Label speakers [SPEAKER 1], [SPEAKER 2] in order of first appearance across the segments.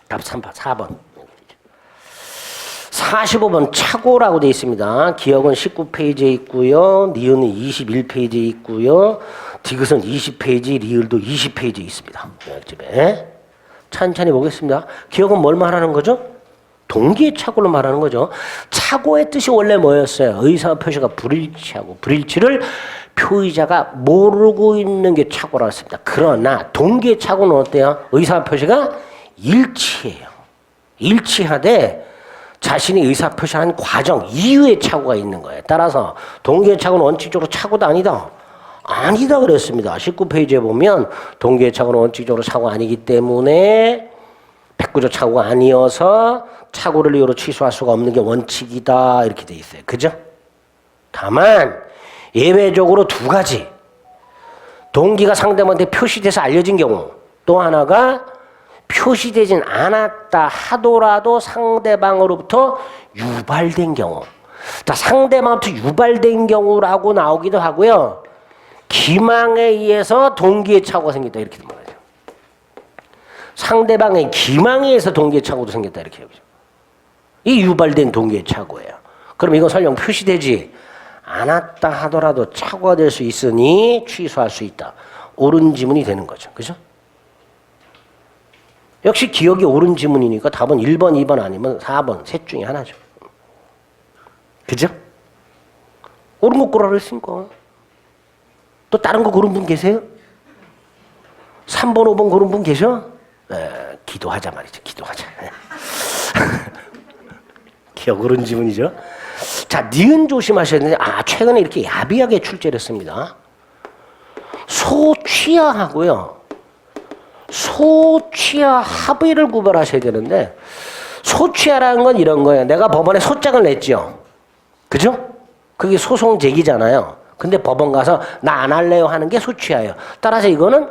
[SPEAKER 1] 답 3번, 4번. 45번 착오라고 되어 있습니다. 기억은 19페이지에 있고요. 니은은 21페이지에 있고요. 디귿은 20페이지, 리을도 20페이지에 있습니다. 집에 천천히 보겠습니다. 기억은 뭘 말하는 거죠? 동기의 착오를 말하는 거죠. 착오의 뜻이 원래 뭐였어요? 의사 표시가 불일치하고 불일치를 표의자가 모르고 있는 게 착오라고 했습니다. 그러나 동기의 착오는 어때요? 의사 표시가 일치해요. 일치하되 자신이 의사 표시한 과정 이후에 착오가 있는 거예요. 따라서 동기의 착오는 원칙적으로 착오도 아니다. 아니다 그랬습니다. 19페이지에 보면 동기의 착오는 원칙적으로 착오가 아니기 때문에 백구조 착오가 아니어서 착오를 이유로 취소할 수가 없는 게 원칙이다 이렇게 돼 있어요. 그죠? 다만 예외적으로 두 가지. 동기가 상대방한테 표시돼서 알려진 경우, 또 하나가 표시되진 않았다 하더라도 상대방으로부터 유발된 경우. 자, 상대방으로부터 유발된 경우라고 나오기도 하고요. 기망에 의해서 동기의 착오가 생겼다 이렇게 말하죠. 상대방의 기망에 의해서 동기의 착오도 생겼다 이렇게 하죠. 이 유발된 동기의 착오예요. 그럼 이건 설령 표시되지 않았다 하더라도 착오가 될 수 있으니 취소할 수 있다. 옳은 지문이 되는 거죠. 그죠? 역시 기억이 옳은 지문이니까 답은 1번, 2번 아니면 4번 셋 중에 하나죠. 그죠? 옳은 거 고르라 그랬으니까. 또 다른 거 고른 분 계세요? 3번, 5번 고른 분 계셔? 기도하자 말이죠. 기도하자. 기억 옳은 지문이죠. 자, 니은 조심하셔야 되는데 최근에 이렇게 야비하게 출제를 했습니다. 소취하하고요. 소취하 합의를 구별하셔야 되는데 소취하라는 건 이런 거예요. 내가 법원에 소장을 냈죠. 그죠? 그게 소송 제기잖아요. 근데 법원 가서 나 안 할래요 하는 게 소취하예요. 따라서 이거는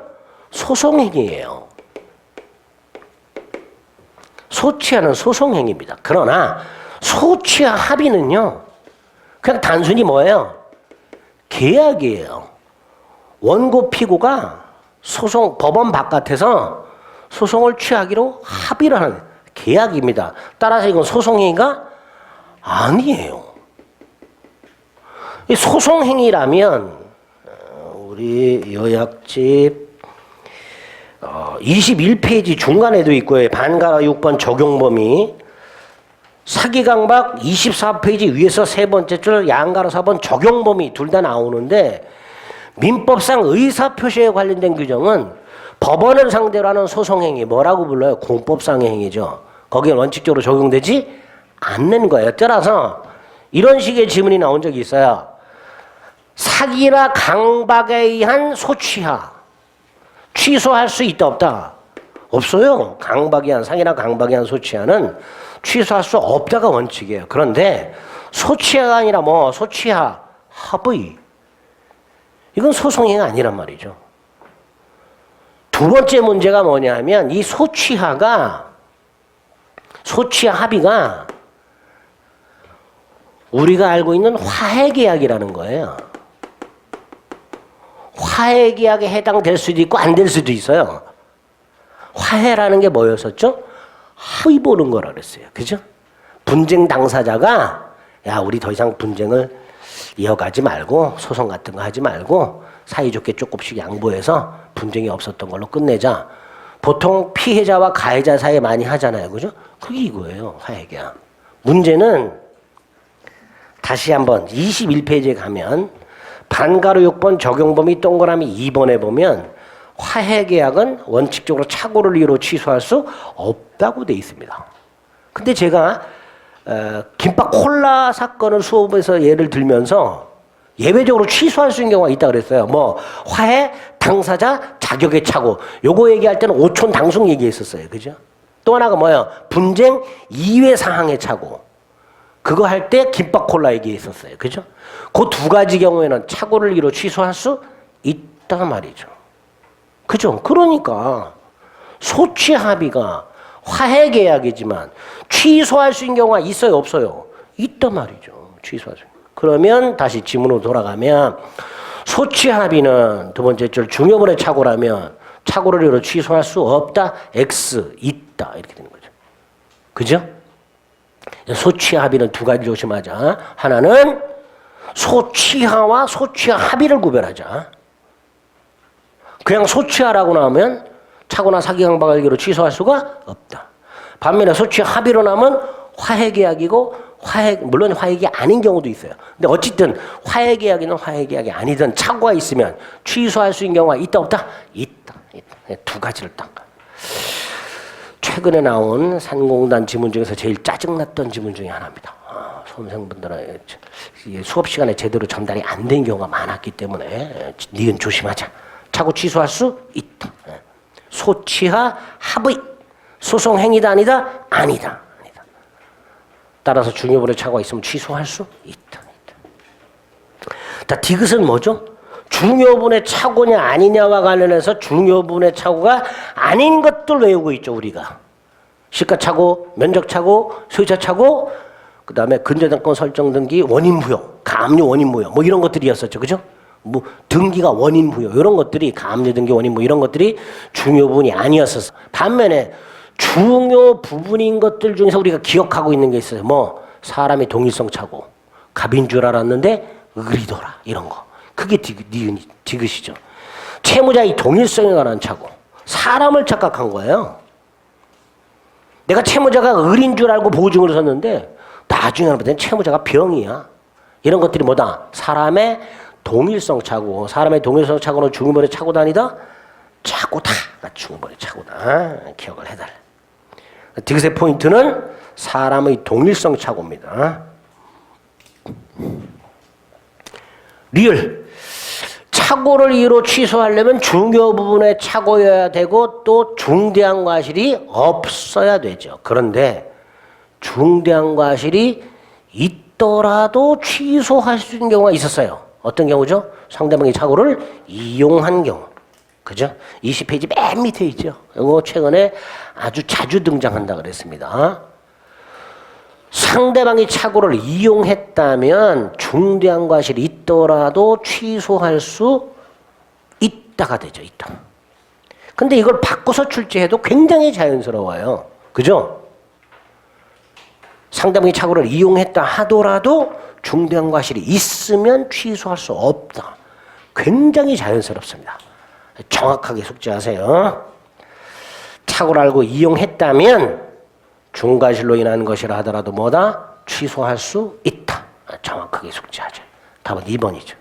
[SPEAKER 1] 소송행위예요. 소취하는 소송행위입니다. 그러나 소취하 합의는요. 그냥 단순히 뭐예요? 계약이에요. 원고 피고가 소송 법원 바깥에서 소송을 취하기로 합의를 하는 계약입니다. 따라서 이건 소송행위가 아니에요. 이 소송행위라면 우리 요약집 21페이지 중간에도 있고요. 반가라 6번 적용범위 사기강박 24페이지 위에서 세 번째 줄 양가로 4번 적용범위 둘 다 나오는데 민법상 의사표시에 관련된 규정은 법원을 상대로 하는 소송행위 뭐라고 불러요? 공법상의 행위죠. 거기에 원칙적으로 적용되지 않는 거예요. 따라서 이런 식의 지문이 나온 적이 있어요. 사기나 강박에 의한 소취하 취소할 수 있다 없다? 없어요. 강박에 의한 사기나 강박에 의한 소취하는 취소할 수 없다가 원칙이에요. 그런데 소취하가 아니라 소취하 합의 이건 소송행위가 아니란 말이죠. 두 번째 문제가 뭐냐면 이 소취하 합의가 우리가 알고 있는 화해계약이라는 거예요. 화해계약에 해당될 수도 있고 안 될 수도 있어요. 화해라는 게 뭐였었죠? 합의 보는 거라 그랬어요. 그죠? 분쟁 당사자가 야 우리 더 이상 분쟁을 이어가지 말고 소송 같은 거 하지 말고 사이좋게 조금씩 양보해서 분쟁이 없었던 걸로 끝내자. 보통 피해자와 가해자 사이에 많이 하잖아요. 그죠? 그게 이거예요. 화해계약. 문제는 다시 한번 21페이지에 가면 반가로 6번 적용범위 동그라미 2번에 보면 화해계약은 원칙적으로 착오를 이유로 취소할 수 없다고 돼 있습니다. 근데 제가 김밥 콜라 사건을 수업에서 예를 들면서 예외적으로 취소할 수 있는 경우가 있다 그랬어요. 화해 당사자 자격의 착오. 요거 얘기할 때는 오촌 당숙 얘기했었어요. 그죠? 또 하나가 뭐예요? 분쟁 이외 사항의 착오. 그거 할 때 김밥 콜라 얘기했었어요. 그죠? 그 두 가지 경우에는 착오를 이유로 취소할 수 있다 말이죠. 그죠? 그러니까 소취 합의가 화해 계약이지만 취소할 수 있는 경우가 있어요, 없어요? 있단 말이죠. 취소할 수. 그러면 다시 지문으로 돌아가면 소취 합의는 두 번째 줄 중요물의 착오라면 착오를 이유로 취소할 수 없다. X 있다. 이렇게 되는 거죠. 그죠? 소취하 합의는 두 가지 조심하자. 하나는 소취하와 소취하 합의를 구별하자. 그냥 소취하라고 나오면 차고나 사기 강박을기로 취소할 수가 없다. 반면에 소취하 합의로 나오면 화해계약이고 물론 화해계약이 아닌 경우도 있어요. 근데 어쨌든 화해계약이든 화해계약이 아니든 착오가 있으면 취소할 수 있는 경우가 있다 없다? 있다. 두 가지를 딱. 최근에 나온 산공단 지문 중에서 제일 짜증났던 지문 중에 하나입니다. 수험생분들은 수업 시간에 제대로 전달이 안 된 경우가 많았기 때문에 니은 조심하자. 착오 취소할 수 있다. 소취하 합의. 소송 행위다 아니다? 아니다. 따라서 중요분의 착오가 있으면 취소할 수 있다. 자, 디귿은 뭐죠? 중요분의 착오냐 아니냐와 관련해서 중요분의 착오가 아닌 것들 외우고 있죠, 우리가. 시가착오, 면적착오, 소유자착오, 그 다음에 근저당권 설정 등기, 원인부여, 가압류 원인부여, 뭐 이런 것들이었었죠, 그죠? 뭐 등기가 원인부여, 이런 것들이 가압류 등기 원인부 이런 것들이 중요 부분이 아니었었어. 반면에 중요 부분인 것들 중에서 우리가 기억하고 있는 게 있어요. 뭐 사람이 동일성 착오, 갑인 줄 알았는데 을이더라, 이런 거. 그게 디귿이죠. 채무자의 동일성에 관한 착오. 사람을 착각한 거예요. 내가 채무자가 을인 줄 알고 보증을 섰는데 나중에 알아보니 채무자가 병이야. 이런 것들이 뭐다? 사람의 동일성 착오. 사람의 동일성 착오는 중요분의 착오다 아니다? 착오다. 중요분의 착오다. 기억을 해달라. 디귿의 포인트는 사람의 동일성 착오입니다. 리을. 착오를 이유로 취소하려면 중요 부분의 착오여야 되고 또 중대한 과실이 없어야 되죠. 그런데 중대한 과실이 있더라도 취소할 수 있는 경우가 있었어요. 어떤 경우죠? 상대방의 착오를 이용한 경우. 그죠? 20페이지 맨 밑에 있죠. 이거 최근에 아주 자주 등장한다 그랬습니다. 상대방이 착오를 이용했다면 중대한 과실이 있더라도 취소할 수 있다가 되죠. 있다. 근데 이걸 바꿔서 출제해도 굉장히 자연스러워요. 그죠? 상대방이 착오를 이용했다 하더라도 중대한 과실이 있으면 취소할 수 없다. 굉장히 자연스럽습니다. 정확하게 숙지하세요. 착오를 알고 이용했다면 중과실로 인한 것이라 하더라도 뭐다? 취소할 수 있다. 정확하게 숙지하죠. 답은 2번이죠.